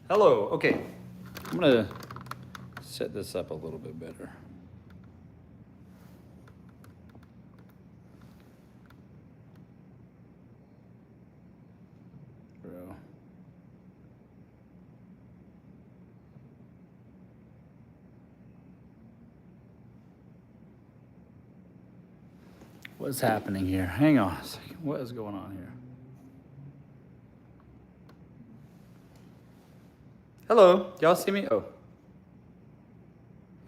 Hello. Okay. I'm going to set this up a little bit better. Bro. What's happening here? Hang on a second. What is going on here? Hello. Y'all see me? Oh.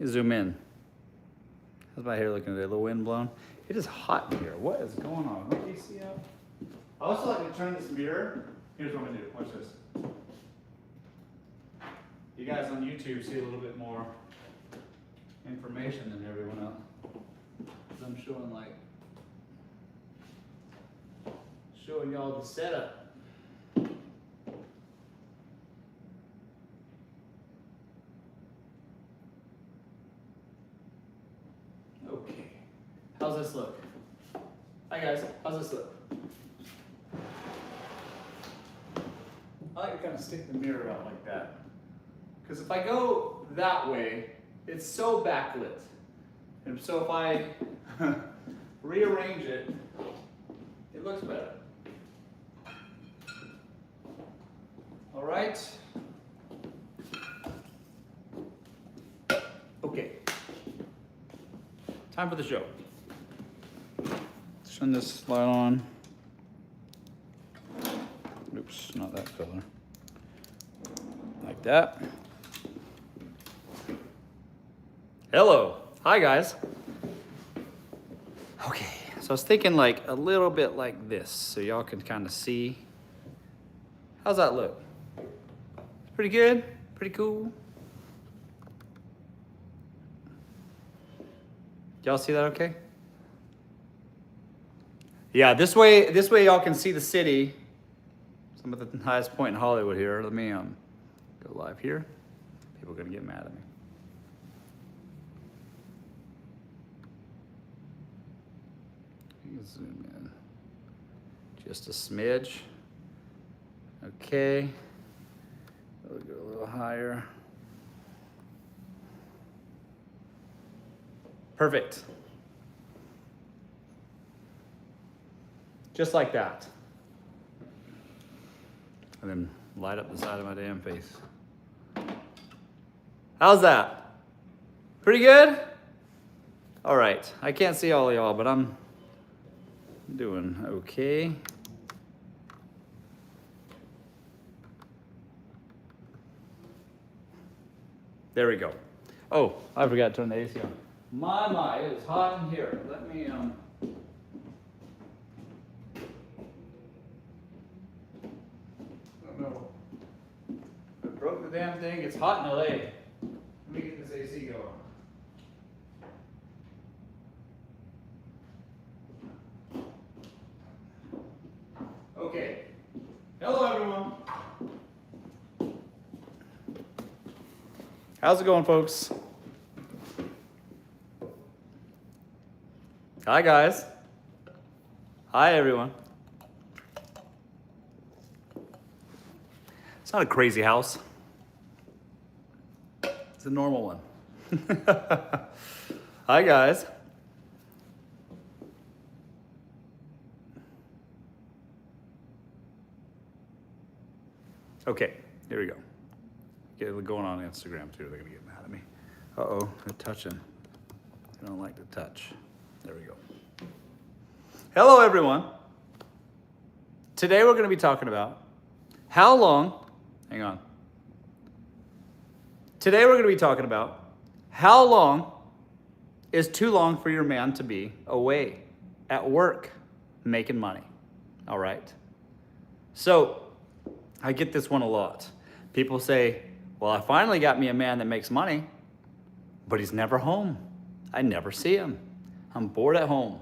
Zoom in. How's my hair looking today? A little wind blown? It is hot in here. What is going on? What do you see out? I also like to turn this mirror. Here's what I'm gonna do. Watch this. You guys on YouTube see a little bit more information than everyone else. I'm showing y'all the setup. Okay. How's this look? Hi guys, how's this look? I like to kind of stick the mirror out like that. Because if I go that way, it's so backlit. And so if I rearrange it, it looks better. All right. Okay. Time for the show. Turn this light on. Oops, not that color. Like that. Hello. Hi, guys. Okay, so I was thinking like a little bit like this, so y'all can kind of see. How's that look? Pretty good? Pretty cool? Y'all see that okay? Yeah, this way y'all can see the city. I'm at the highest point in Hollywood here. Let me go live here. People are gonna get mad at me. Zoom in just a smidge. Okay, we'll go a little higher. Perfect. Just like that. And then light up the side of my damn face. How's that? Pretty good? All right, I can't see all of y'all, but I'm doing okay. There we go. Oh, I forgot to turn the AC on. My, it is hot in here. Let me, oh no. I broke the damn thing. It's hot in LA. Let me get this AC going. Okay. Hello, everyone. How's it going, folks? Hi, guys. Hi, everyone. It's not a crazy house. It's a normal one. Hi, guys. Okay, here we go. Get it going on Instagram too. They're gonna get mad at me. Uh-oh, they're touching. I don't like to touch. There we go. Hello, everyone. Today we're gonna be talking about how long, hang on. Today we're gonna be talking about how long is too long for your man to be away at work making money, all right? So, I get this one a lot. People say, well, I finally got me a man that makes money, but he's never home. I never see him. I'm bored at home.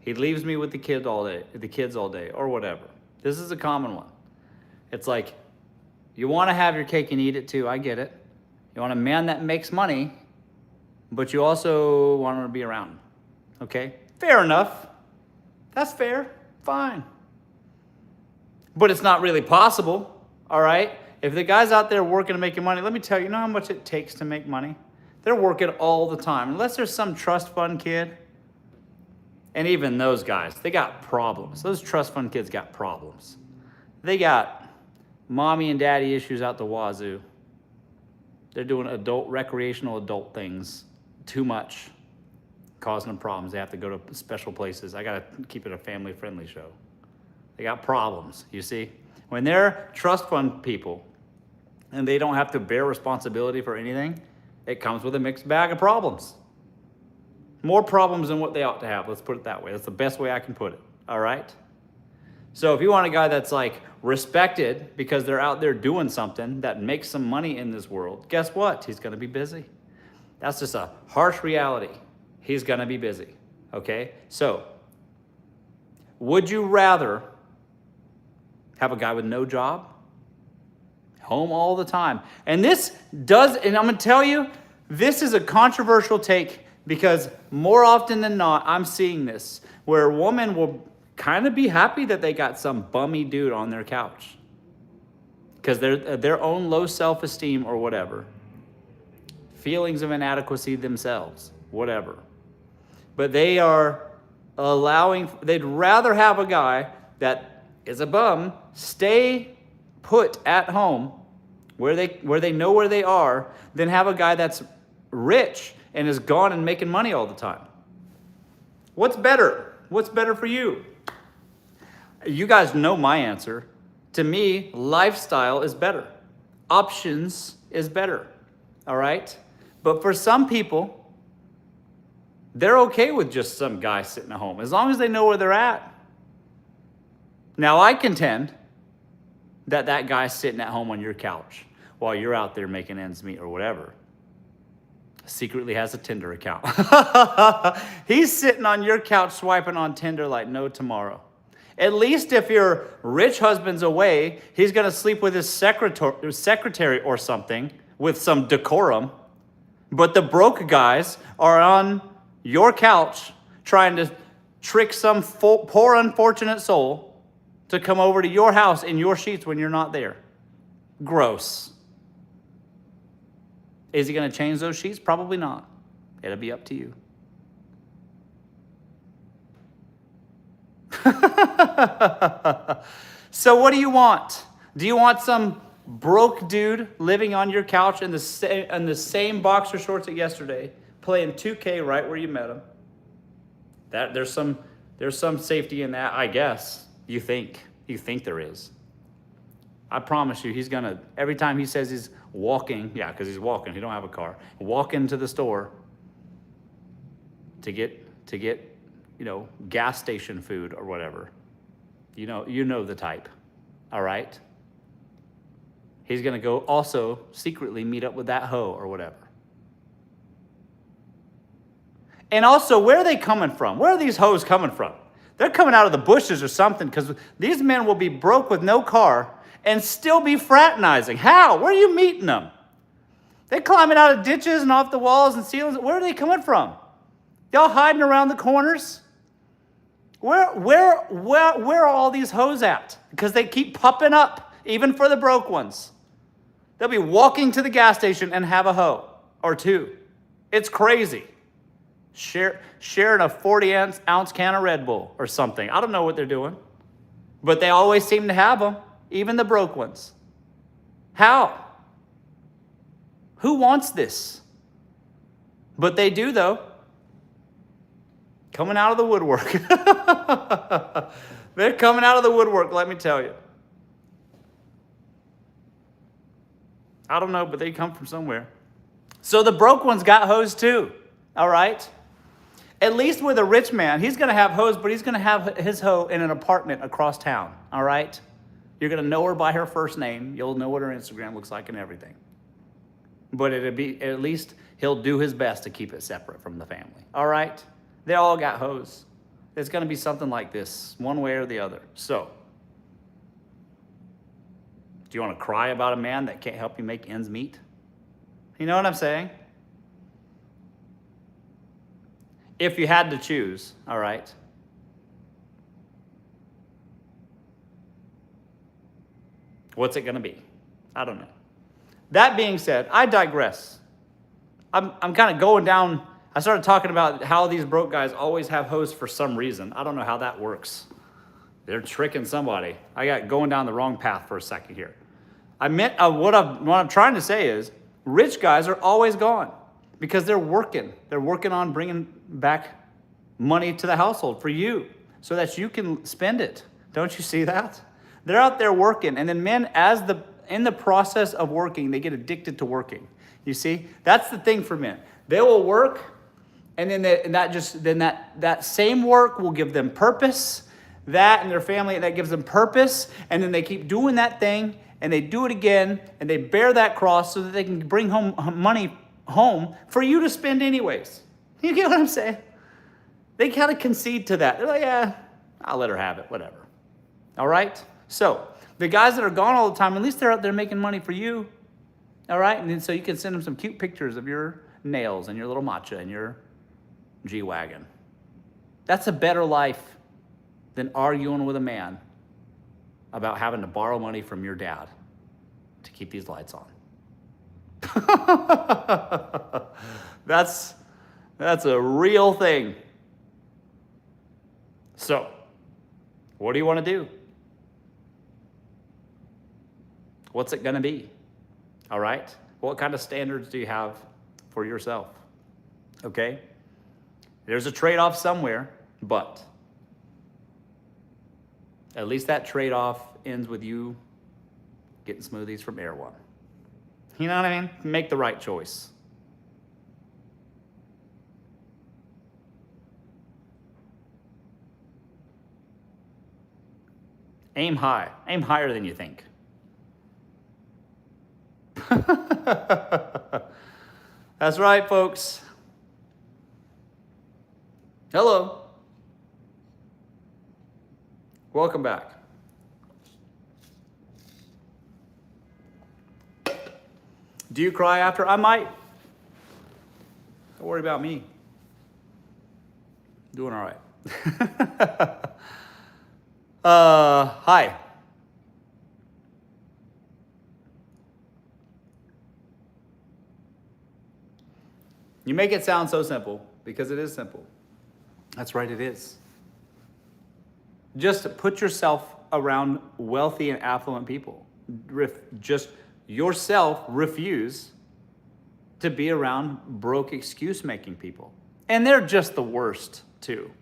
He leaves me with the kids all day, or whatever. This is a common one. It's like, you wanna have your cake and eat it too, I get it. You want a man that makes money, but you also want him to be around, okay? Fair enough. That's fair, fine. But it's not really possible. all right? If the guy's out there working and making money, let me tell you, you know how much it takes to make money? They're working all the time. Unless there's some trust fund kid, and even those guys, they got problems. Those trust fund kids got problems. They got mommy and daddy issues out the wazoo. They're doing recreational adult things too much, causing them problems. They have to go to special places. I got to keep it a family-friendly show. They got problems, you see? When they're trust fund people and they don't have to bear responsibility for anything, it comes with a mixed bag of problems. More problems than what they ought to have. Let's put it that way. That's the best way I can put it, all right? So if you want a guy that's like respected because they're out there doing something that makes some money in this world, guess what? He's going to be busy. That's just a harsh reality. He's going to be busy, okay? So would you rather have a guy with no job, home all the time? And this does, and I'm going to tell you, this is a controversial take because more often than not, I'm seeing this where a woman will kind of be happy that they got some bummy dude on their couch because their own low self-esteem or whatever, feelings of inadequacy themselves, whatever. But they are they'd rather have a guy that is a bum stay put at home where they know where they are than have a guy that's rich and is gone and making money all the time. What's better? What's better for you? You guys know my answer. To me, lifestyle is better. Options is better. All right? But for some people, they're okay with just some guy sitting at home as long as they know where they're at. Now, I contend that guy's sitting at home on your couch while you're out there making ends meet or whatever secretly has a Tinder account. He's sitting on your couch swiping on Tinder like no tomorrow. At least if your rich husband's away, he's going to sleep with his secretary or something with some decorum. But the broke guys are on your couch trying to trick some poor unfortunate soul to come over to your house in your sheets when you're not there. Gross. Is he going to change those sheets? Probably not. It'll be up to you. So what do you want? Do you want some broke dude living on your couch in the same boxer shorts as yesterday, playing 2K right where you met him? There's some safety in that, I guess. You think there is. I promise you, he's gonna, every time he says he's walking, yeah, because he's walking, he don't have a car, walk into the store to get gas station food or whatever. You know the type, all right? He's gonna go also secretly meet up with that hoe or whatever. And also, where are they coming from? Where are these hoes coming from? They're coming out of the bushes or something, because these men will be broke with no car and still be fraternizing. How? Where are you meeting them? They climbing out of ditches and off the walls and ceilings. Where are they coming from? Y'all hiding around the corners? Where are all these hoes at? Because they keep popping up, even for the broke ones. They'll be walking to the gas station and have a hoe or two. It's crazy. Sharing a 40-ounce can of Red Bull or something. I don't know what they're doing. But they always seem to have them, even the broke ones. How? Who wants this? But they do, though. Coming out of the woodwork. They're coming out of the woodwork, let me tell you. I don't know, but they come from somewhere. So the broke ones got hoes too, all right? At least with a rich man, he's going to have hoes, but he's going to have his hoe in an apartment across town, all right? You're going to know her by her first name. You'll know what her Instagram looks like and everything. But it'll be, at least he'll do his best to keep it separate from the family, all right? They all got hoes. It's going to be something like this, one way or the other. So, do you want to cry about a man that can't help you make ends meet? You know what I'm saying? If you had to choose, all right? What's it going to be? I don't know. That being said, I digress. I'm kind of going down. I started talking about how these broke guys always have hosts for some reason. I don't know how that works. They're tricking somebody. I got going down the wrong path for a second here. I meant what I'm trying to say is rich guys are always gone because they're working. They're working on bringing back money to the household for you so that you can spend it. Don't you see that? They're out there working, and then men, in the process of working, they get addicted to working. You see, that's the thing for men. They will work, and then that same work will give them purpose. That and their family, that gives them purpose, and then they keep doing that thing, and they do it again, and they bear that cross so that they can bring money home for you to spend anyways. You get what I'm saying? They kind of concede to that. They're like, yeah, I'll let her have it, whatever. All right? So the guys that are gone all the time, at least they're out there making money for you. All right? And then so you can send them some cute pictures of your nails and your little matcha and your G-Wagon. That's a better life than arguing with a man about having to borrow money from your dad to keep these lights on. That's a real thing. So, what do you want to do? What's it going to be? All right? What kind of standards do you have for yourself? Okay? There's a trade-off somewhere, but at least that trade-off ends with you getting smoothies from Air One. You know what I mean? Make the right choice. Aim high. Aim higher than you think. That's right, folks. Hello. Welcome back. Do you cry after? I might. Don't worry about me. Doing all right. Hi. You make it sound so simple because it is simple. That's right, it is. Just put yourself around wealthy and affluent people. Just yourself refuse to be around broke excuse-making people. And they're just the worst, too.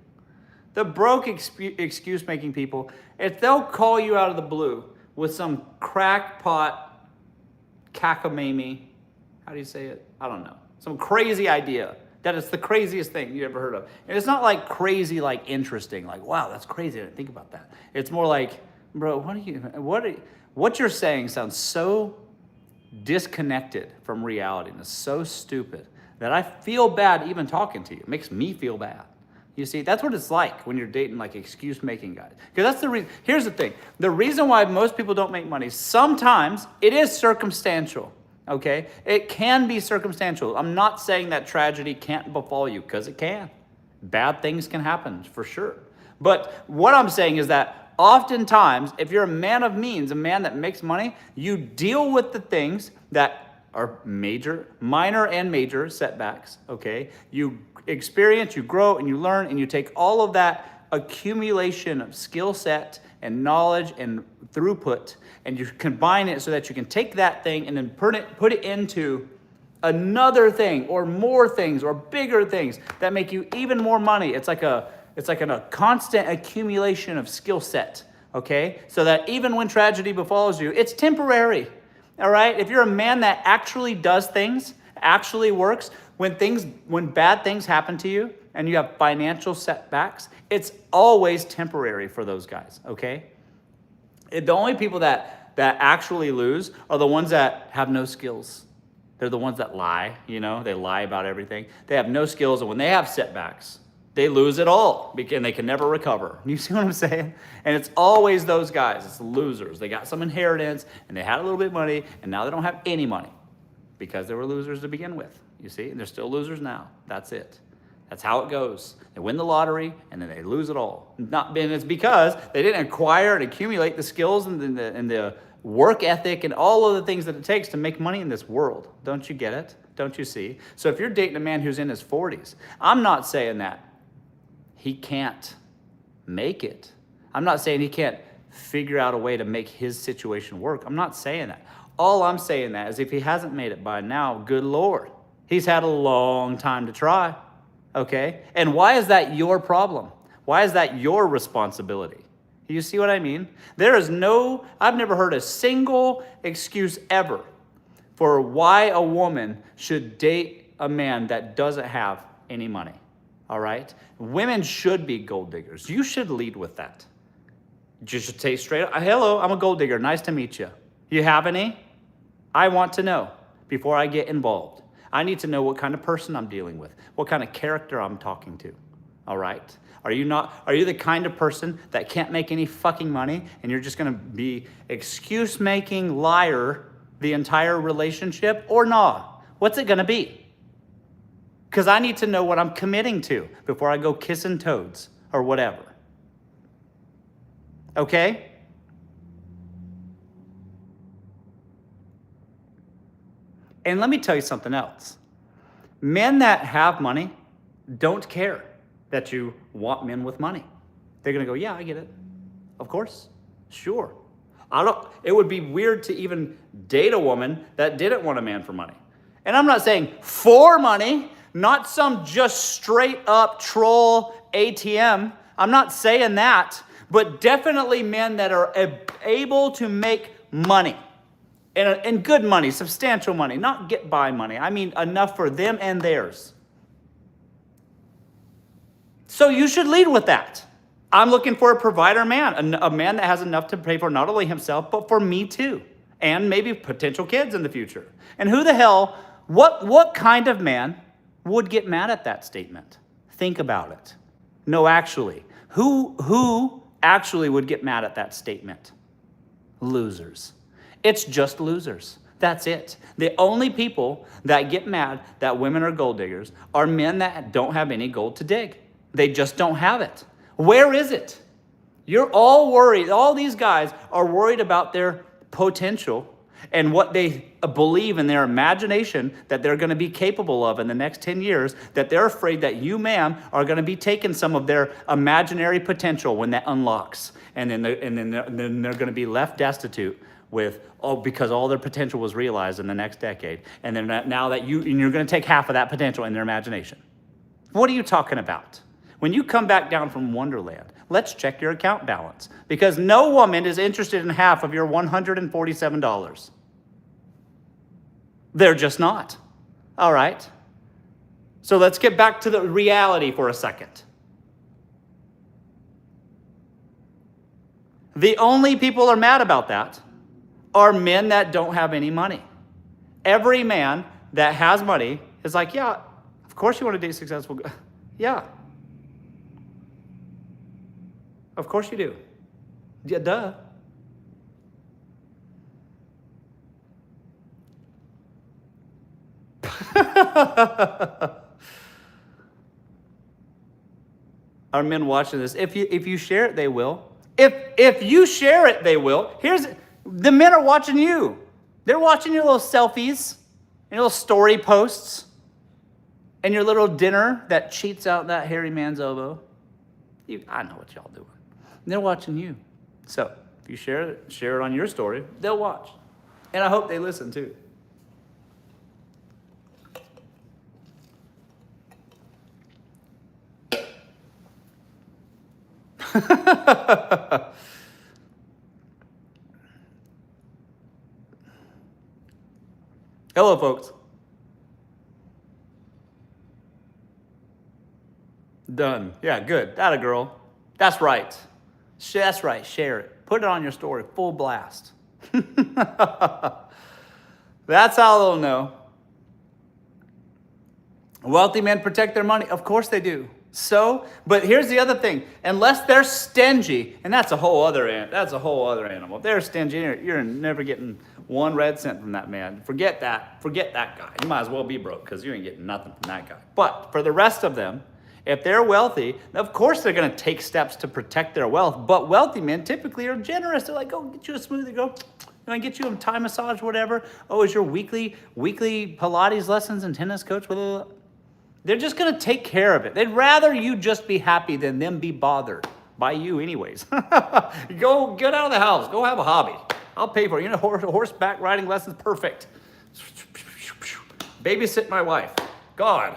The broke excuse-making people, if they'll call you out of the blue with some crackpot, cockamamie, how do you say it? I don't know. Some crazy idea that it's the craziest thing you ever heard of. And it's not like crazy, like interesting, like, wow, that's crazy. I didn't think about that. It's more like, bro, what you're saying sounds so disconnected from reality and it's so stupid that I feel bad even talking to you. It makes me feel bad. You see, that's what it's like when you're dating like excuse-making guys. Because that's the reason. Here's the thing. The reason why most people don't make money, sometimes it is circumstantial, okay? It can be circumstantial. I'm not saying that tragedy can't befall you, because it can. Bad things can happen, for sure. But what I'm saying is that oftentimes, if you're a man of means, a man that makes money, you deal with the things that are minor and major setbacks, okay? You experience, you grow, and you learn, and you take all of that accumulation of skill set and knowledge and throughput, and you combine it so that you can take that thing and then put it into another thing or more things or bigger things that make you even more money. It's like a constant accumulation of skill set, okay? So that even when tragedy befalls you, it's temporary, all right? If you're a man that actually does things, actually works, when bad things happen to you and you have financial setbacks, it's always temporary for those guys, okay? The only people that actually lose are the ones that have no skills. They're the ones that lie, they lie about everything. They have no skills, and when they have setbacks, they lose it all, and they can never recover. You see what I'm saying? And it's always those guys. It's the losers. They got some inheritance, and they had a little bit of money, and now they don't have any money because they were losers to begin with. You see? And they're still losers now. That's it. That's how it goes. They win the lottery, and then they lose it all. And it's because they didn't acquire and accumulate the skills and the work ethic and all of the things that it takes to make money in this world. Don't you get it? Don't you see? So if you're dating a man who's in his 40s, I'm not saying that he can't make it. I'm not saying he can't figure out a way to make his situation work. I'm not saying that. All I'm saying that is if he hasn't made it by now, good Lord, he's had a long time to try, okay? And why is that your problem? Why is that your responsibility? You see what I mean? I've never heard a single excuse ever for why a woman should date a man that doesn't have any money, all right? Women should be gold diggers. You should lead with that. You should say straight up, hello, I'm a gold digger. Nice to meet you. You have any? I want to know before I get involved. I need to know what kind of person I'm dealing with, what kind of character I'm talking to, all right? Are you the kind of person that can't make any fucking money and you're just going to be excuse-making liar the entire relationship or not? What's it going to be? Because I need to know what I'm committing to before I go kissing toads or whatever. Okay? And let me tell you something else. Men that have money don't care that you want men with money. They're going to go, yeah, I get it. Of course. Sure. It would be weird to even date a woman that didn't want a man for money. And I'm not saying for money, not some just straight up troll ATM. I'm not saying that, but definitely men that are able to make money. And good money, substantial money, not get by money. I mean enough for them and theirs. So you should lead with that. I'm looking for a provider man, a man that has enough to pay for not only himself, but for me too. And maybe potential kids in the future. And who the hell, what kind of man would get mad at that statement? Think about it. No, actually, who actually would get mad at that statement? Losers. It's just losers. That's it. The only people that get mad that women are gold diggers are men that don't have any gold to dig. They just don't have it. Where is it? You're all worried. All these guys are worried about their potential and what they believe in their imagination that they're going to be capable of in the next 10 years, that they're afraid that you, ma'am, are going to be taking some of their imaginary potential when that unlocks. And then they're going to be left destitute because all their potential was realized in the next decade. And then now that you're going to take half of that potential in their imagination. What are you talking about? When you come back down from Wonderland, let's check your account balance, because no woman is interested in half of your $147. They're just not. All right. So let's get back to the reality for a second. The only people are mad about that are men that don't have any money. Every man that has money is like, yeah, of course you want to date successful. Yeah. Of course you do. Yeah, duh. Are men watching this? If you share it, they will. If you share it, they will. The men are watching you. They're watching your little selfies, your little story posts, and your little dinner that cheats out that hairy man's elbow. I know what y'all doing. They're watching you. So if you share it on your story, they'll watch. And I hope they listen too. Hello, folks. Done. Yeah, good. That a girl. That's right. That's right. Share it. Put it on your story. Full blast. That's how they'll know. Wealthy men protect their money. Of course they do. But here's the other thing. Unless they're stingy, and that's a whole other animal. If they're stingy, you're never getting one red cent from that man. Forget that guy. You might as well be broke because you ain't getting nothing from that guy. But for the rest of them, if they're wealthy, of course they're going to take steps to protect their wealth. But wealthy men typically are generous. They're like, go get you a smoothie. Go want to get you a Thai massage, whatever. Oh, is your weekly Pilates lessons and tennis coach? Blah, blah, blah. They're just going to take care of it. They'd rather you just be happy than them be bothered by you anyways. Go get out of the house. Go have a hobby. I'll pay for it. You know, horseback riding lessons, perfect. Babysit my wife. God.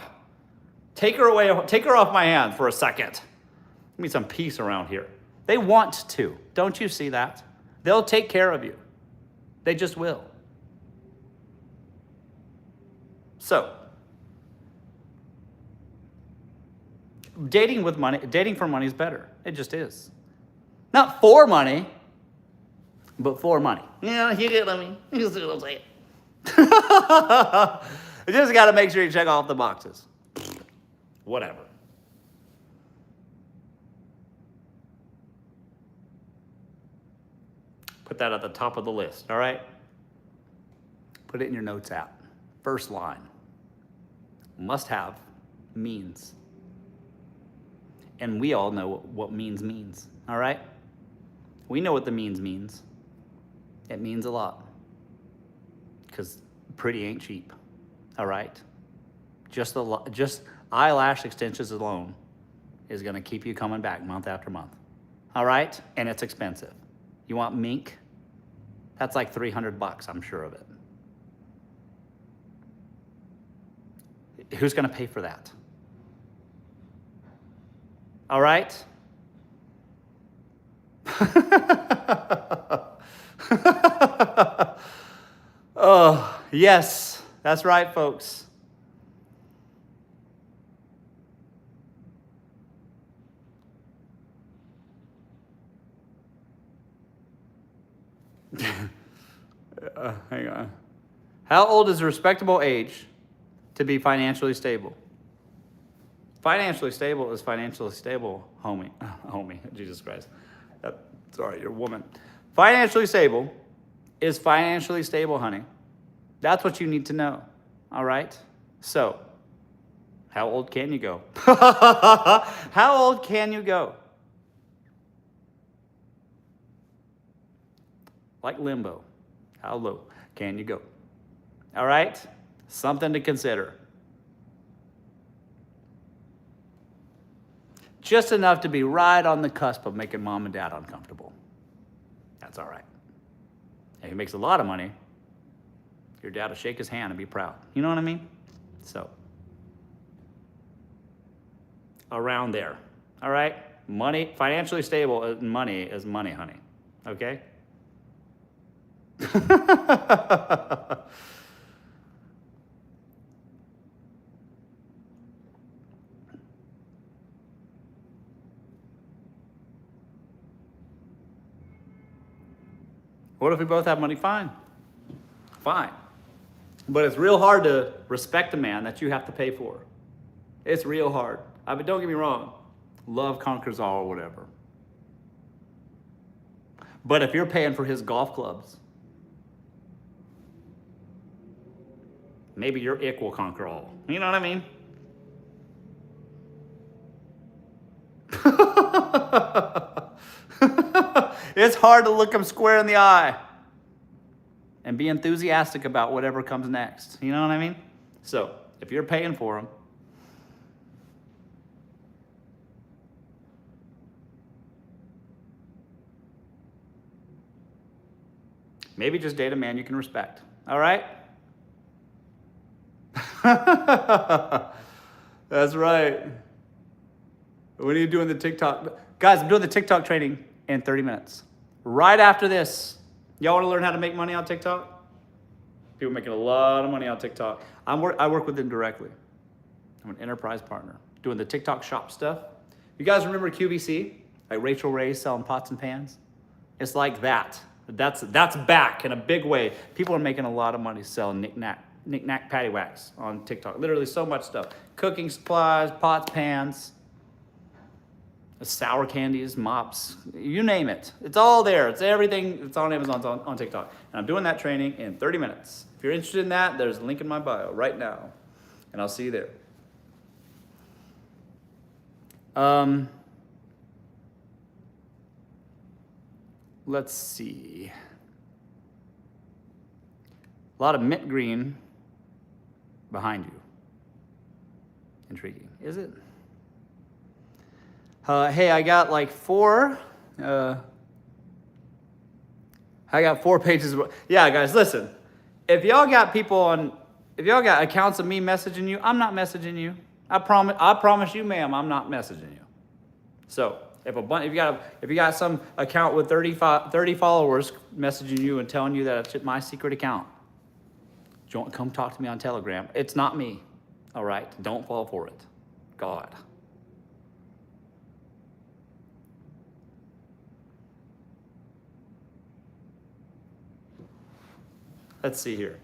Take her away. Take her off my hands for a second. Give me some peace around here. They want to. Don't you see that? They'll take care of you. They just will. So, dating for money is better. It just is. Not for money, but for money. Yeah, you get what I mean. You see what I'm saying? You just got to make sure you check off the boxes. Whatever. Put that at the top of the list, all right? Put it in your notes app. First line. Must have means. And we all know what means, all right? We know what the means. It means a lot. Because pretty ain't cheap, all right? Just eyelash extensions alone is gonna keep you coming back month after month, all right? And it's expensive. You want mink? That's like $300, I'm sure of it. Who's gonna pay for that? All right? Oh, yes, that's right, folks. Hang on. How old is a respectable age to be financially stable? Financially stable is financially stable, homie. Homie, Jesus Christ. Sorry, you're a woman. Financially stable is financially stable, honey. That's what you need to know, all right? So, how old can you go? How old can you go? Like limbo. How low can you go? All right? Something to consider. Just enough to be right on the cusp of making mom and dad uncomfortable. That's all right. If he makes a lot of money, your dad will shake his hand and be proud. You know what I mean? So, around there. All right? Money, financially stable money is money, honey. Okay? What if we both have money? Fine. But it's real hard to respect a man that you have to pay for. It's real hard. I mean, don't get me wrong. Love conquers all or whatever. But if you're paying for his golf clubs, maybe your ick will conquer all. You know what I mean? It's hard to look him square in the eye and be enthusiastic about whatever comes next. You know what I mean? So, if you're paying for him, maybe just date a man you can respect. All right? That's right. When are you doing the TikTok? Guys, I'm doing the TikTok training in 30 minutes. Right after this. Y'all want to learn how to make money on TikTok? People making a lot of money on TikTok. I work with them directly. I'm an enterprise partner. Doing the TikTok shop stuff. You guys remember QVC? Like Rachel Ray selling pots and pans? It's like that. That's back in a big way. People are making a lot of money selling knick-knack paddywhacks on TikTok. Literally so much stuff. Cooking supplies, pots, pans, sour candies, mops, you name it. It's all there. It's everything. It's on Amazon, it's on TikTok. And I'm doing that training in 30 minutes. If you're interested in that, there's a link in my bio right now. And I'll see you there. Let's see. A lot of mint green behind you. Intriguing, is it? Hey, I got like four pages of, yeah, guys, listen. If y'all got accounts of me messaging you, I'm not messaging you. I promise you, ma'am, I'm not messaging you. So if you got some account with 30 followers messaging you and telling you that it's my secret account, come talk to me on Telegram. It's not me. All right, don't fall for it. God. Let's see here.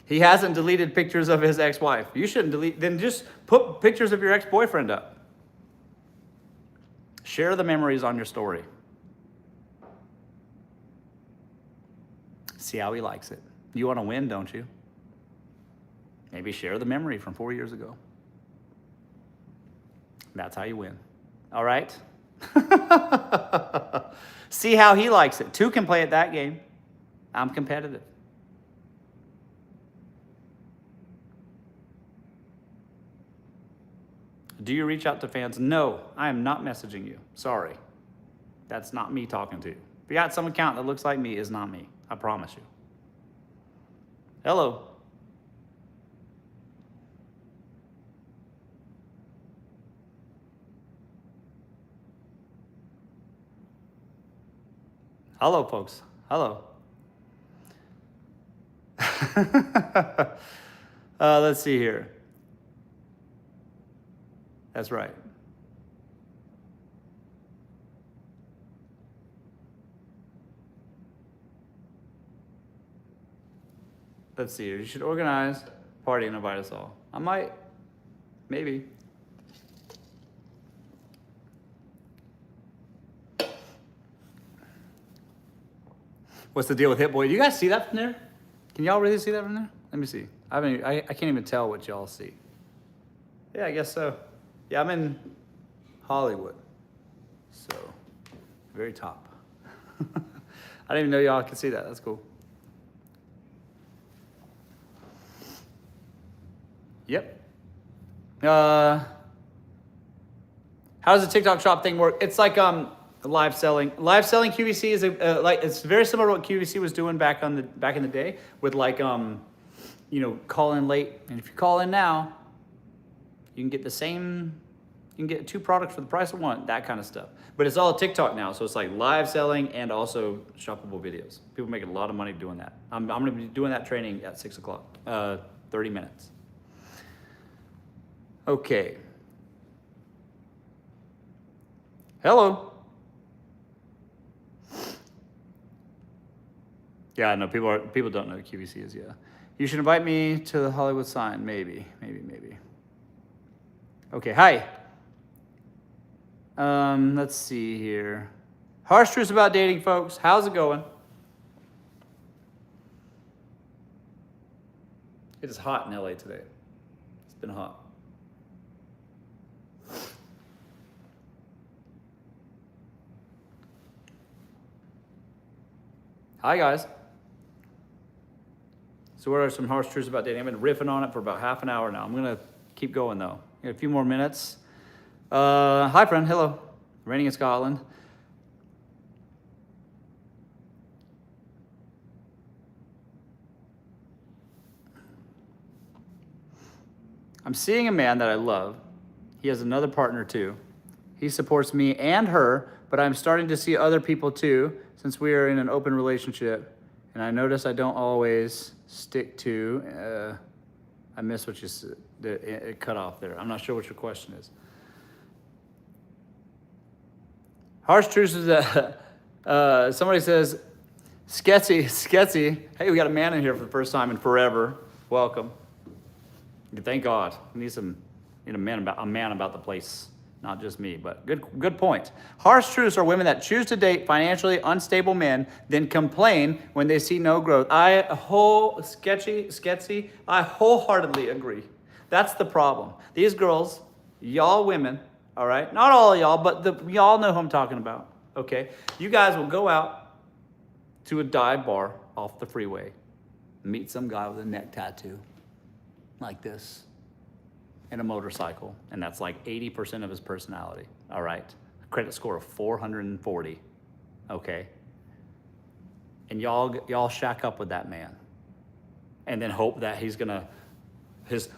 He hasn't deleted pictures of his ex-wife. You shouldn't delete, then just put pictures of your ex-boyfriend up. Share the memories on your story. See how he likes it. You want to win, don't you? Maybe share the memory from 4 years ago. That's how you win. All right? See how he likes it. Two can play at that game. I'm competitive. Do you reach out to fans? No, I am not messaging you. Sorry. That's not me talking to you. If you got some account that looks like me, it's not me. I promise you. Hello. Hello, folks. Hello. Let's see here. That's right. Let's see here. You should organize a party and invite us all. I might. Maybe. What's the deal with Hit Boy? Do you guys see that from there? Can y'all really see that from there? Let me see. I can't even tell what y'all see. Yeah, I guess so. Yeah, I'm in Hollywood. So, very top. I didn't even know y'all could see that. That's cool. Yep. How does the TikTok shop thing work? It's like live selling. Live selling QVC is it's very similar to what QVC was doing back in the day with like call in late, and if you call in now, you can get two products for the price of one, that kind of stuff. But it's all TikTok now, so it's like live selling and also shoppable videos. People making a lot of money doing that. I'm going to be doing that training at 6 o'clock, 30 minutes. Okay. Hello. Yeah, I know people don't know what QVC is. Yeah, you should invite me to the Hollywood sign. Maybe. Okay, hi. Let's see here. Harsh truths about dating, folks. How's it going? It is hot in LA today. It's been hot. Hi, guys. So what are some harsh truths about dating? I've been riffing on it for about half an hour now. I'm going to keep going, though. Got a few more minutes. Hi, friend. Hello. Raining in Scotland. I'm seeing a man that I love. He has another partner, too. He supports me and her, but I'm starting to see other people, too, since we are in an open relationship. And I notice I don't always stick to... I missed what you said. It cut off there. I'm not sure what your question is. Harsh truths is that somebody says, Sketsy. Hey, we got a man in here for the first time in forever. Welcome. Thank God. We need a man about the place, not just me. But good point. Harsh truths are women that choose to date financially unstable men, then complain when they see no growth. Sketsy. I wholeheartedly agree. That's the problem. These girls, y'all women, all right? Not all of y'all, but y'all know who I'm talking about, okay? You guys will go out to a dive bar off the freeway, meet some guy with a neck tattoo like this and a motorcycle, and that's like 80% of his personality, all right? A credit score of 440, okay? And y'all shack up with that man and then hope that his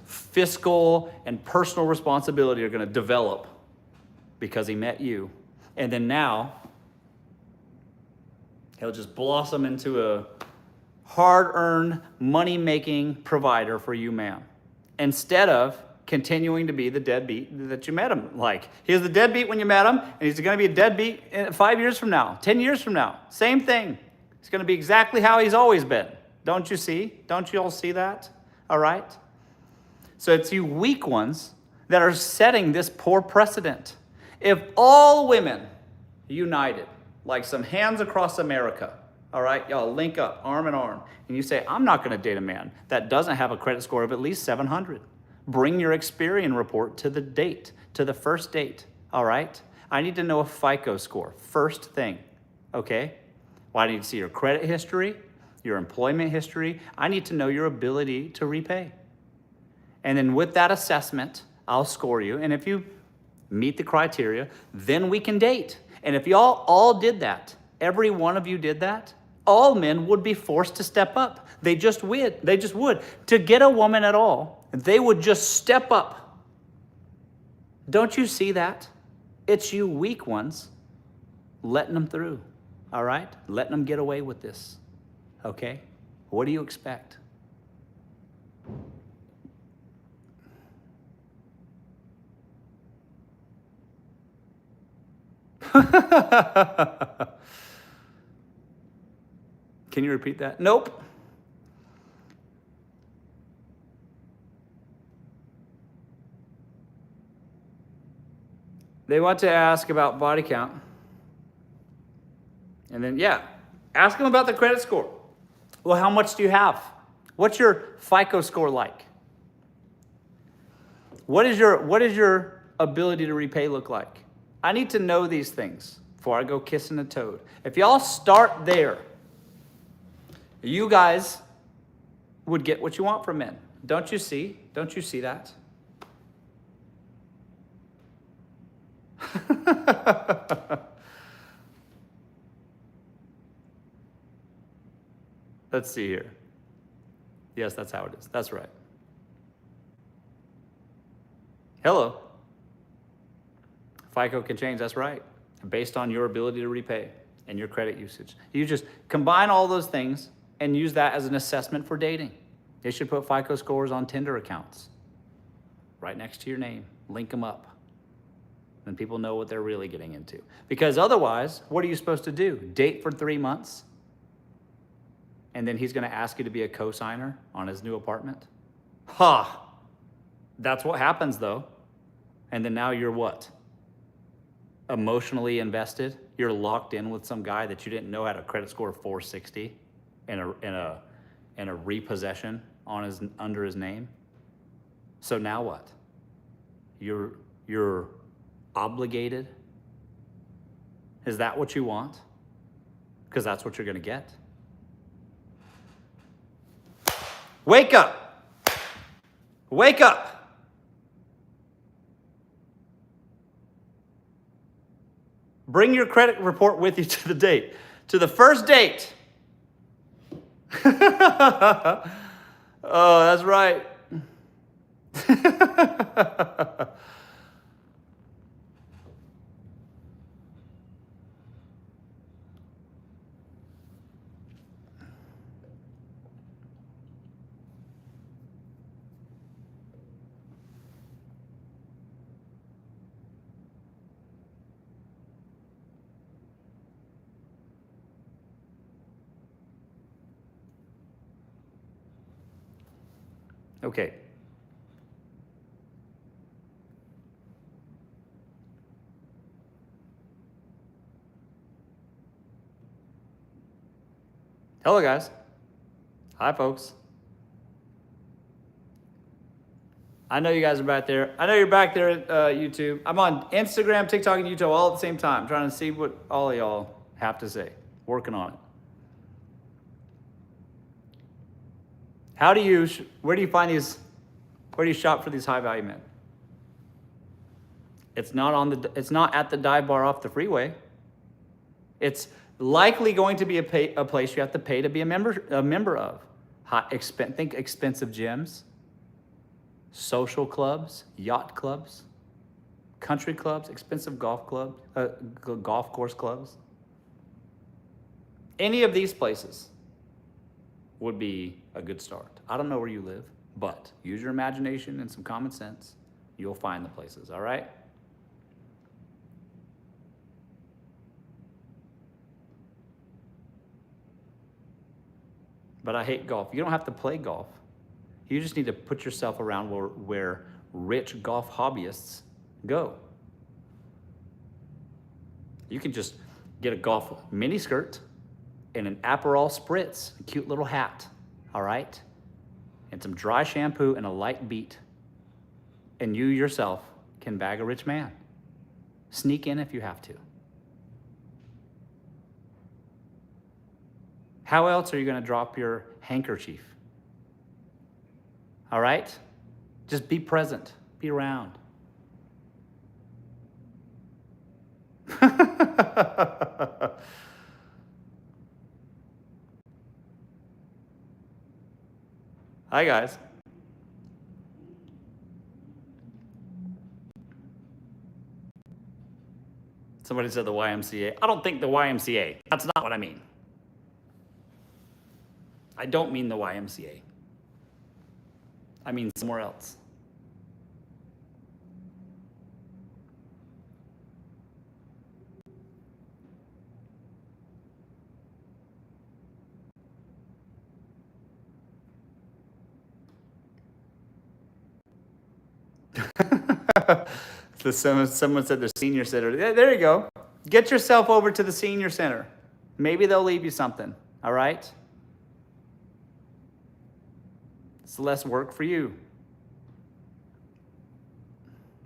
fiscal and personal responsibility are gonna develop because he met you. And then now, he'll just blossom into a hard-earned, money-making provider for you, ma'am. Instead of continuing to be the deadbeat that you met him like. He was the deadbeat when you met him, and he's gonna be a deadbeat 5 years from now, 10 years from now. Same thing. It's gonna be exactly how he's always been. Don't you see? Don't you all see that? All right? So it's you weak ones that are setting this poor precedent. If all women united, like some hands across America, all right, y'all link up arm in arm, and you say, I'm not gonna date a man that doesn't have a credit score of at least 700. Bring your Experian report to the date, to the first date, all right? I need to know a FICO score, first thing, okay? Well, I need to see your credit history, your employment history. I need to know your ability to repay. And then with that assessment, I'll score you. And if you meet the criteria, then we can date. And if y'all all did that, every one of you did that, all men would be forced to step up. They just would. They just would. To get a woman at all, they would just step up. Don't you see that? It's you weak ones letting them through, all right? Letting them get away with this, okay? What do you expect? Can you repeat that? Nope. They want to ask about body count. And then, ask them about the credit score. Well, how much do you have? What's your FICO score like? What is your ability to repay look like? I need to know these things before I go kissing a toad. If y'all start there, you guys would get what you want from men. Don't you see? Don't you see that? Let's see here. Yes, that's how it is. That's right. Hello. FICO can change, that's right, based on your ability to repay and your credit usage. You just combine all those things and use that as an assessment for dating. They should put FICO scores on Tinder accounts right next to your name. Link them up. Then people know what they're really getting into. Because otherwise, what are you supposed to do? Date for 3 months? And then he's gonna ask you to be a co-signer on his new apartment? Ha! That's what happens though. And then now you're what? Emotionally invested? You're locked in with some guy that you didn't know had a credit score of 460 and a repossession on under his name? So now what? You're obligated? Is that what you want? Because that's what you're gonna get. Wake up! Wake up! Bring your credit report with you to the date, to the first date. Oh, that's right. Okay. Hello, guys. Hi, folks. I know you guys are back there. I know you're back there at YouTube. I'm on Instagram, TikTok, and YouTube all at the same time, trying to see what all of y'all have to say. Working on it. Where do you find these, where do you shop for these high value men? It's not at the dive bar off the freeway. It's likely going to be a place you have to pay to be a member of. Think expensive gyms, social clubs, yacht clubs, country clubs, expensive golf course clubs. Any of these places would be a good start. I don't know where you live, but use your imagination and some common sense. You'll find the places, all right? But I hate golf. You don't have to play golf. You just need to put yourself around where rich golf hobbyists go. You can just get a golf miniskirt and an Aperol spritz, a cute little hat, all right? And some dry shampoo and a light beat. And you yourself can bag a rich man. Sneak in if you have to. How else are you going to drop your handkerchief? All right? Just be present. Be around. Hi, guys. Somebody said the YMCA. I don't think the YMCA. That's not what I mean. I don't mean the YMCA. I mean somewhere else. So someone said the senior center. There you go. Get yourself over to the senior center. Maybe they'll leave you something. All right? It's less work for you.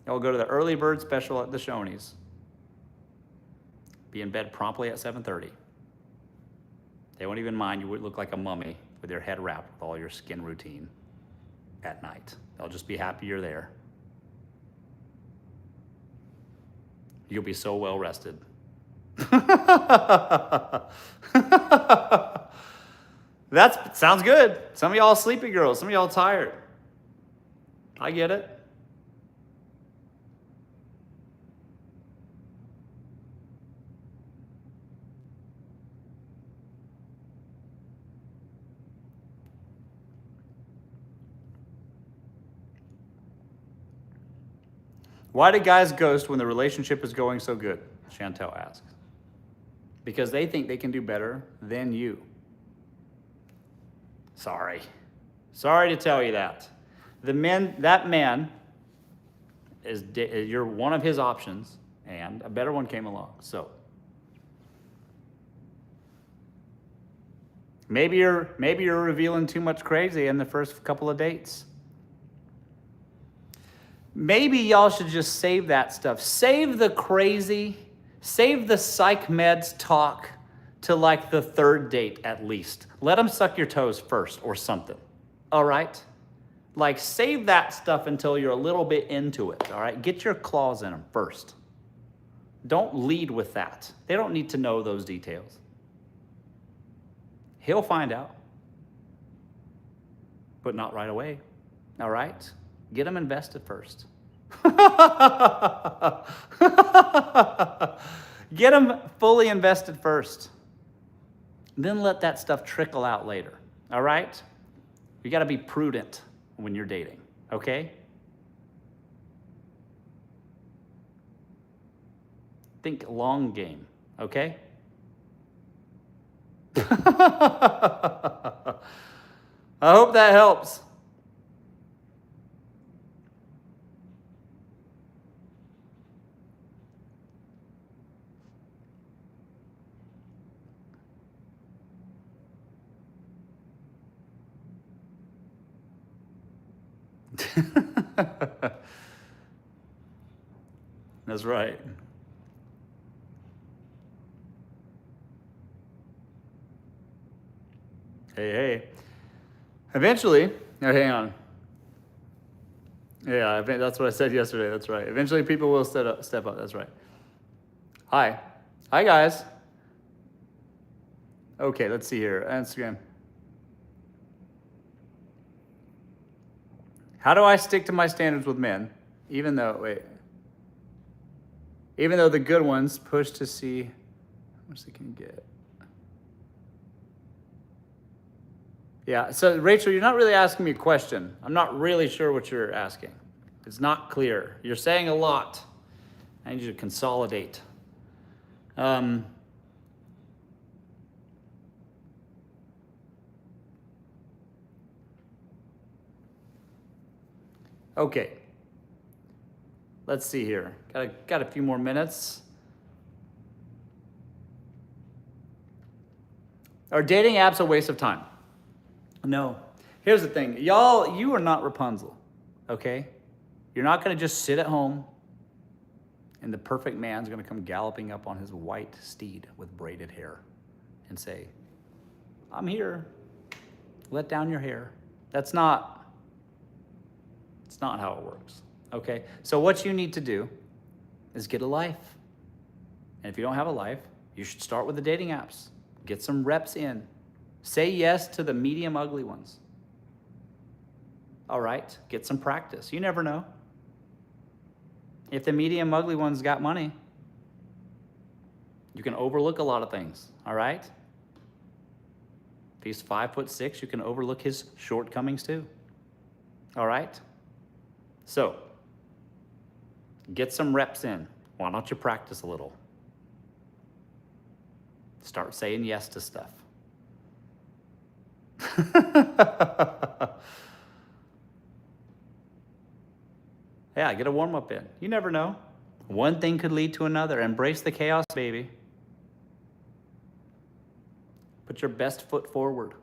I'll go to the early bird special at the Shoney's. Be in bed promptly at 7:30. They won't even mind you would look like a mummy with your head wrapped with all your skin routine at night. They'll just be happy you're there. You'll be so well rested. That sounds good. Some of y'all sleepy girls, some of y'all tired. I get it. Why do guys ghost when the relationship is going so good? Chantel asks. Because they think they can do better than you. Sorry to tell you that. That man you're one of his options, and a better one came along. So maybe you're revealing too much crazy in the first couple of dates. Maybe y'all should just save that stuff. Save the crazy, save the psych meds talk to like the third date at least. Let them suck your toes first or something, all right? Like save that stuff until you're a little bit into it, all right? Get your claws in them first. Don't lead with that. They don't need to know those details. He'll find out, but not right away, all right? Get them invested first. Get them fully invested first. Then let that stuff trickle out later, all right? You got to be prudent when you're dating, okay? Think long game, okay? I hope that helps. That's right. Hey. Eventually, oh, hang on. Yeah, I think that's what I said yesterday. That's right. Eventually, people will step up. That's right. Hi. Hi, guys. Okay, let's see here. Instagram. How do I stick to my standards with men, even though the good ones push to see how much they can get? Yeah, so Rachel, you're not really asking me a question. I'm not really sure what you're asking. It's not clear. You're saying a lot. I need you to consolidate. Okay. Let's see here. Got a few more minutes. Are dating apps a waste of time? No. Here's the thing. Y'all, you are not Rapunzel, okay? You're not going to just sit at home and the perfect man's going to come galloping up on his white steed with braided hair and say, I'm here. Let down your hair. It's not how it works, okay? So what you need to do is get a life. And if you don't have a life, you should start with the dating apps. Get some reps in. Say yes to the medium ugly ones. All right, get some practice. You never know. If the medium ugly one's got money, you can overlook a lot of things, all right? If he's 5'6", you can overlook his shortcomings too, all right? So, get some reps in. Why don't you practice a little? Start saying yes to stuff. Yeah, get a warm-up in. You never know. One thing could lead to another. Embrace the chaos, baby. Put your best foot forward.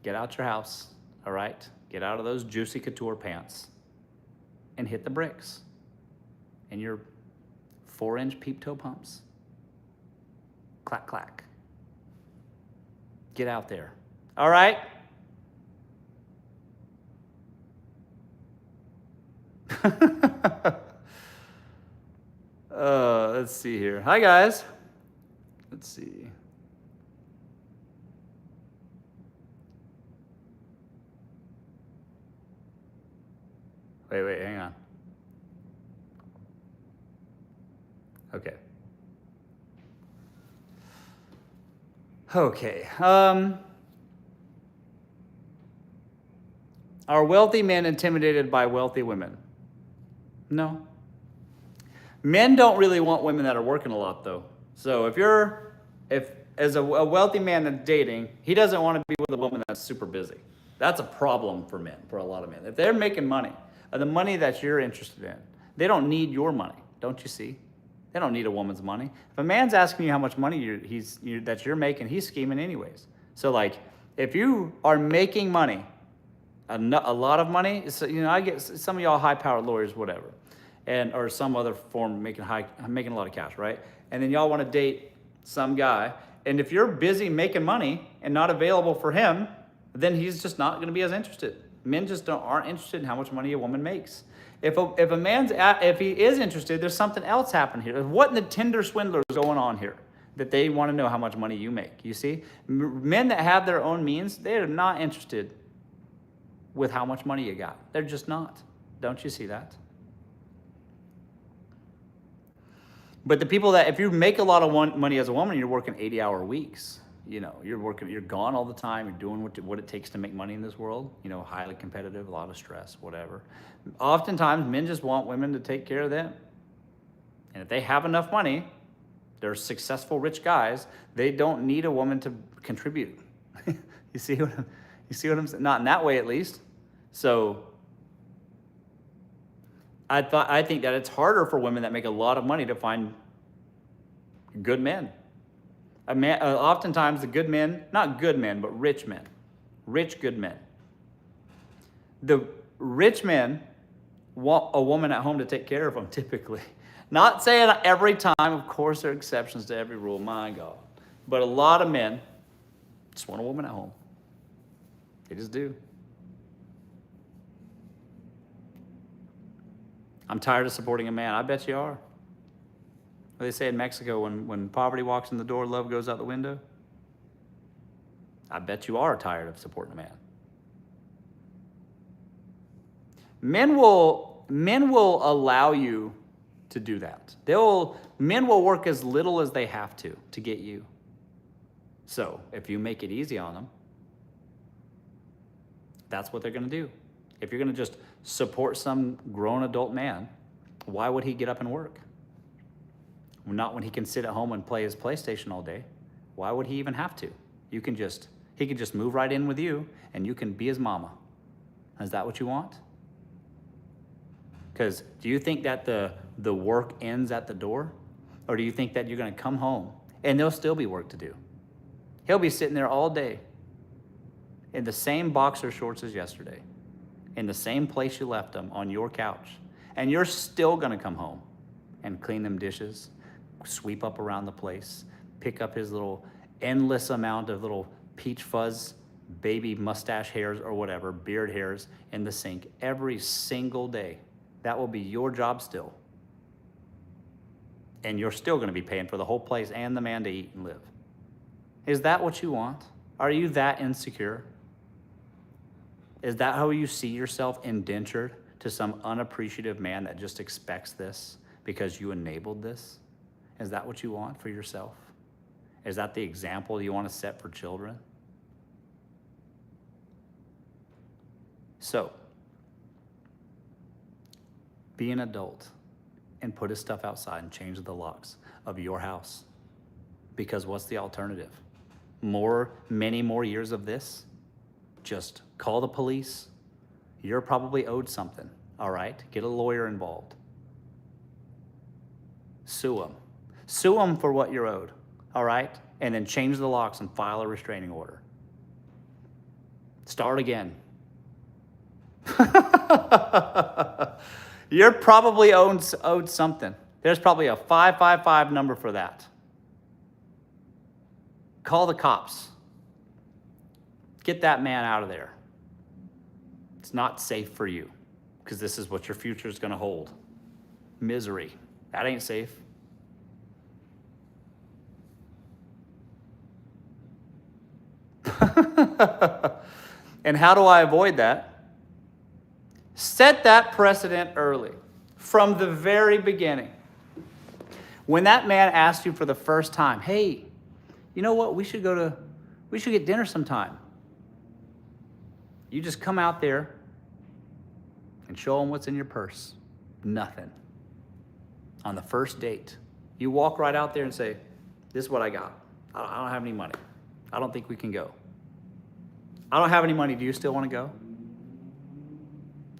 Get out your house, all right? Get out of those juicy couture pants and hit the bricks and your 4-inch peep toe pumps. Clack, clack. Get out there. All right? Let's see here. Hi, guys. Let's see. Wait, hang on. Okay. Are wealthy men intimidated by wealthy women? No. Men don't really want women that are working a lot, though. So if as a wealthy man that's dating, he doesn't want to be with a woman that's super busy. That's a problem for men, for a lot of men. If they're making money, the money that you're interested in, they don't need your money, don't you see? They don't need a woman's money. If a man's asking you how much money that you're making, he's scheming anyways. So like, if you are making money, a lot of money, so, I get some of y'all high-powered lawyers, whatever, or some other form making a lot of cash, right? And then y'all want to date some guy, and if you're busy making money and not available for him, then he's just not going to be as interested. Men just aren't interested in how much money a woman makes. If he is interested, there's something else happening here. What in the Tinder swindler is going on here that they want to know how much money you make? You see, men that have their own means, they are not interested with how much money you got. They're just not. Don't you see that? But the people that, if you make a lot of money as a woman, you're working 80-hour weeks. You're gone all the time. You're doing what it takes to make money in this world. Highly competitive, a lot of stress, whatever. Oftentimes, men just want women to take care of them. And if they have enough money, they're successful, rich guys. They don't need a woman to contribute. You see what I'm saying? Not in that way, at least. So I think that it's harder for women that make a lot of money to find good men. Oftentimes the good men, not good men, but rich men. Rich, good men. The rich men want a woman at home to take care of them, typically. Not saying every time, of course there are exceptions to every rule, my God. But a lot of men just want a woman at home. They just do. I'm tired of supporting a man. I bet you are. What they say in Mexico, when poverty walks in the door, love goes out the window. I bet you are tired of supporting a man. Men will allow you to do that. Men will work as little as they have to get you. So if you make it easy on them, that's what they're going to do. If you're going to just support some grown adult man, why would he get up and work? Not when he can sit at home and play his PlayStation all day. Why would he even have to? He can just move right in with you and you can be his mama. Is that what you want? Because do you think that the work ends at the door? Or do you think that you're going to come home and there'll still be work to do? He'll be sitting there all day in the same boxer shorts as yesterday, in the same place you left him, on your couch. And you're still going to come home and clean them dishes, sweep up around the place, pick up his little endless amount of little peach fuzz, baby mustache hairs or whatever, beard hairs in the sink every single day. That will be your job still. And you're still going to be paying for the whole place and the man to eat and live. Is that what you want? Are you that insecure? Is that how you see yourself, indentured to some unappreciative man that just expects this because you enabled this? Is that what you want for yourself? Is that the example you want to set for children? So, be an adult and put his stuff outside and change the locks of your house. Because what's the alternative? Many more years of this? Just call the police. You're probably owed something, all right? Get a lawyer involved. Sue them. Sue them for what you're owed, all right? And then change the locks and file a restraining order. Start again. You're probably owed something. There's probably a 555 number for that. Call the cops. Get that man out of there. It's not safe for you because this is what your future is going to hold. Misery. That ain't safe. And how do I avoid that? Set that precedent early, from the very beginning. When that man asked you for the first time, hey, you know what, we should get dinner sometime. You just come out there and show him what's in your purse. Nothing. On the first date, you walk right out there and say, this is what I got. I don't have any money. I don't think we can go. I don't have any money. Do you still want to go?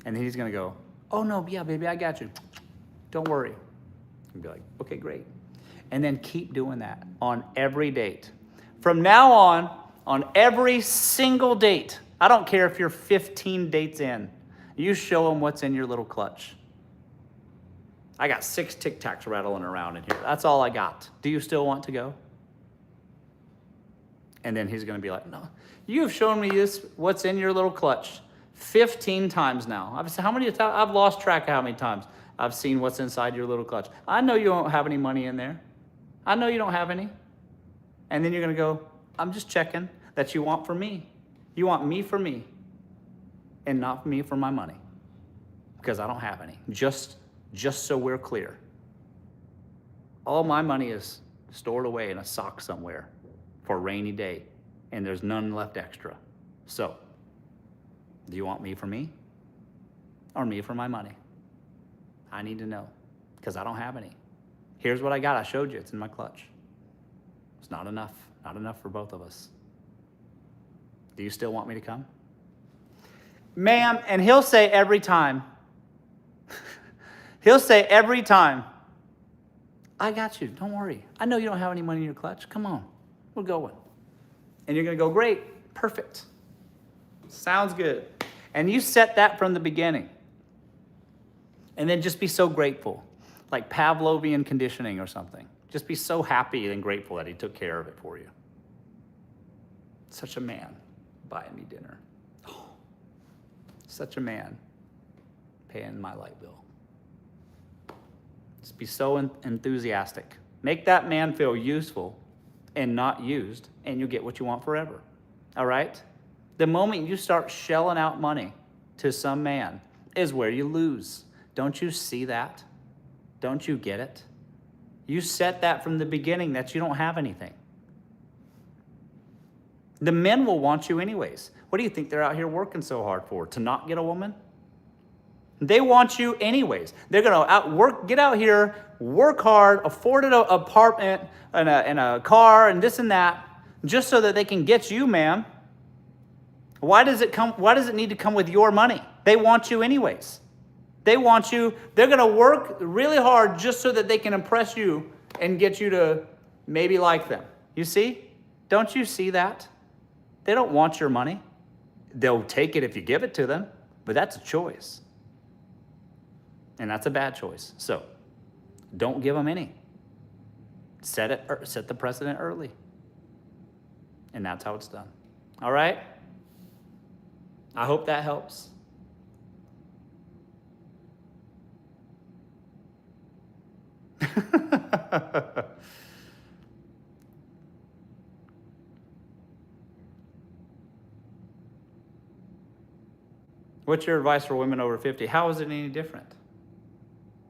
And then he's going to go, oh, no, yeah, baby, I got you. Don't worry. And be like, okay, great. And then keep doing that on every date. From now on every single date, I don't care if you're 15 dates in, you show them what's in your little clutch. I got 6 Tic Tacs rattling around in here. That's all I got. Do you still want to go? And then he's going to be like, no, you have shown me this, what's in your little clutch 15 times now. I've lost track of how many times I've seen what's inside your little clutch. I know you don't have any money in there. I know you don't have any. And then you're going to go, I'm just checking that you want for me. You want me for me and not me for my money because I don't have any. Just so we're clear. All my money is stored away in a sock somewhere for a rainy day, and there's none left extra. So, do you want me for me or me for my money? I need to know because I don't have any. Here's what I got. I showed you. It's in my clutch. It's not enough. Not enough for both of us. Do you still want me to come? Ma'am, and he'll say every time, I got you. Don't worry. I know you don't have any money in your clutch. Come on. We're going. And you're going to go, great. Perfect. Sounds good. And you set that from the beginning. And then just be so grateful. Like Pavlovian conditioning or something. Just be so happy and grateful that he took care of it for you. Such a man buying me dinner. such a man paying my light bill. Just be so enthusiastic. Make that man feel useful and not used, and you'll get what you want forever. All right? The moment you start shelling out money to some man is where you lose. Don't you see that? Don't you get it? You set that from the beginning that you don't have anything. The men will want you anyways. What do you think they're out here working so hard for? To not get a woman? They want you anyways. They're gonna get out here, work hard, afford an apartment and a car and this and that, just so that they can get you, ma'am. Why does it need to come with your money? They want you anyways. They want you. They're gonna work really hard just so that they can impress you and get you to maybe like them. You see? Don't you see that? They don't want your money. They'll take it if you give it to them, but that's a choice. And that's a bad choice. So don't give them any. Set the precedent early. And that's how it's done. All right? I hope that helps. What's your advice for women over 50? How is it any different?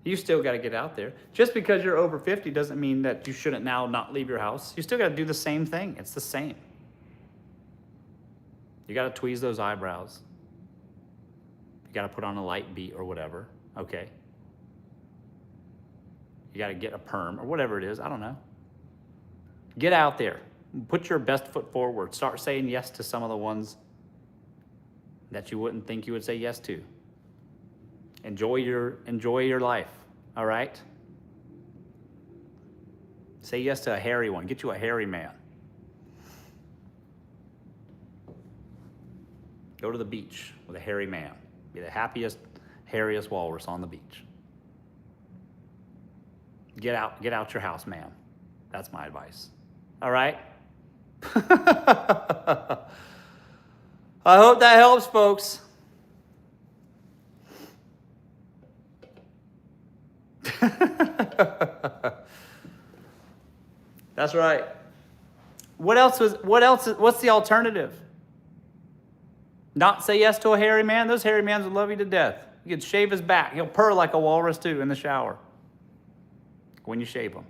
You still got to get out there. Just because you're over 50 doesn't mean that you shouldn't now not leave your house. You still got to do the same thing. It's the same. You got to tweeze those eyebrows. You got to put on a light beat or whatever. Okay. You got to get a perm or whatever it is. I don't know. Get out there. Put your best foot forward. Start saying yes to some of the ones that you wouldn't think you would say yes to. Enjoy your life, all right? Say yes to a hairy one. Get you a hairy man. Go to the beach with a hairy man. Be the happiest, hairiest walrus on the beach. Get out your house, ma'am. That's my advice. All right? I hope that helps, folks. That's right. What's the alternative? Not say yes to a hairy man? Those hairy men will love you to death. You could shave his back. He'll purr like a walrus too in the shower when you shave him.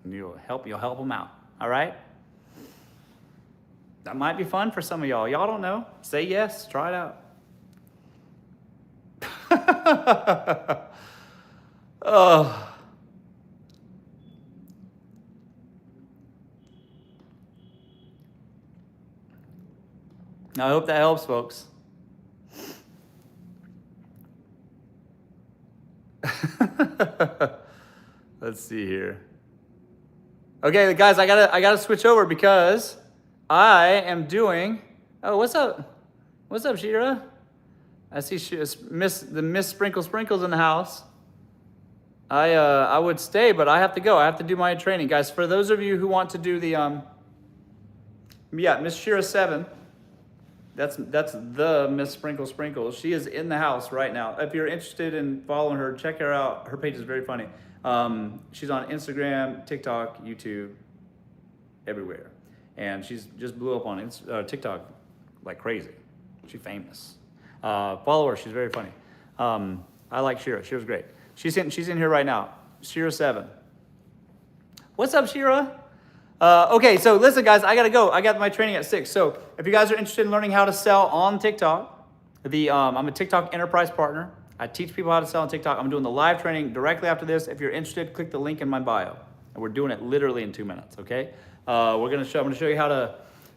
And you'll help him out. All right? That might be fun for some of y'all. Y'all don't know. Say yes. Try it out. Oh. I hope that helps, folks. Let's see here. Okay, guys, I gotta switch over because I am doing. Oh, what's up? What's up, Shira? I see Miss Sprinkles in the house. I would stay, but I have to go. I have to do my training, guys. For those of you who want to do the Miss Shira 7. That's the Miss Sprinkles. She is in the house right now. If you're interested in following her, check her out. Her page is very funny. She's on Instagram, TikTok, YouTube, everywhere. And she's just blew up on TikTok like crazy. She's famous. Follow her. She's very funny. I like Shira. Shira's great. She's in here right now. Shira 7. What's up, Shira? Okay, so listen, guys, I gotta go. I got my training at 6. So if you guys are interested in learning how to sell on TikTok, I'm a TikTok enterprise partner. I teach people how to sell on TikTok. I'm doing the live training directly after this. If you're interested, click the link in my bio. And we're doing it literally in 2 minutes, okay? I'm gonna show you how to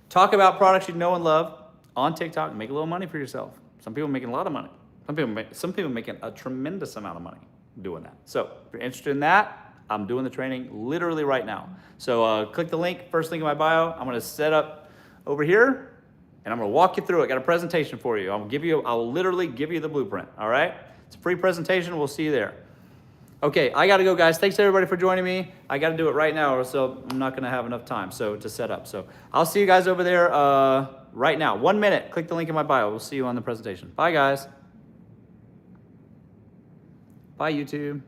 talk about products you know and love on TikTok and make a little money for yourself. Some people are making a lot of money. Some people making a tremendous amount of money doing that. So if you're interested in that, I'm doing the training literally right now. So click the link, first link in my bio. I'm gonna set up over here and I'm gonna walk you through it. Got a presentation for you. I'll literally give you the blueprint, all right? It's a free presentation, we'll see you there. Okay, I gotta go, guys. Thanks everybody for joining me. I gotta do it right now or so I'm not gonna have enough time to set up. So I'll see you guys over there. right now. 1 minute. Click the link in my bio. We'll see you on the presentation. Bye, guys. Bye, YouTube.